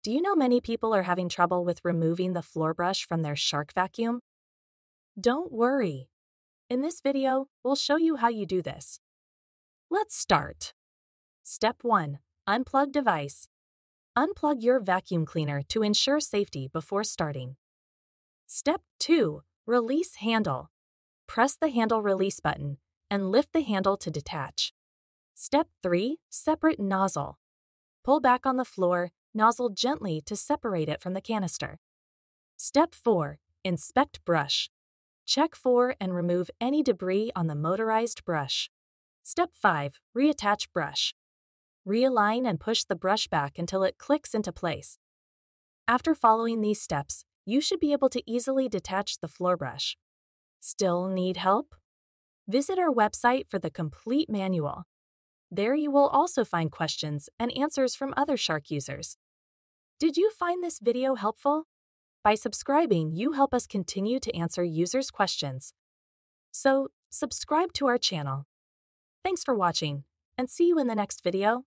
Do you know many people are having trouble with removing the floor brush from their Shark vacuum? Don't worry. In this video, we'll show you how you do this. Let's start. Step 1. Unplug device. Unplug your vacuum cleaner to ensure safety before starting. Step 2. Release handle. Press the handle release button and lift the handle to detach. Step 3. Separate nozzle. Pull back on the floor, nozzle gently to separate it from the canister. Step 4. Inspect brush. Check for and remove any debris on the motorized brush. Step 5. Reattach brush. Realign and push the brush back until it clicks into place. After following these steps, you should be able to easily detach the floor brush. Still need help? Visit our website for the complete manual. There you will also find questions and answers from other Shark users. Did you find this video helpful? By subscribing, you help us continue to answer users' questions. So, subscribe to our channel. Thanks for watching, and see you in the next video.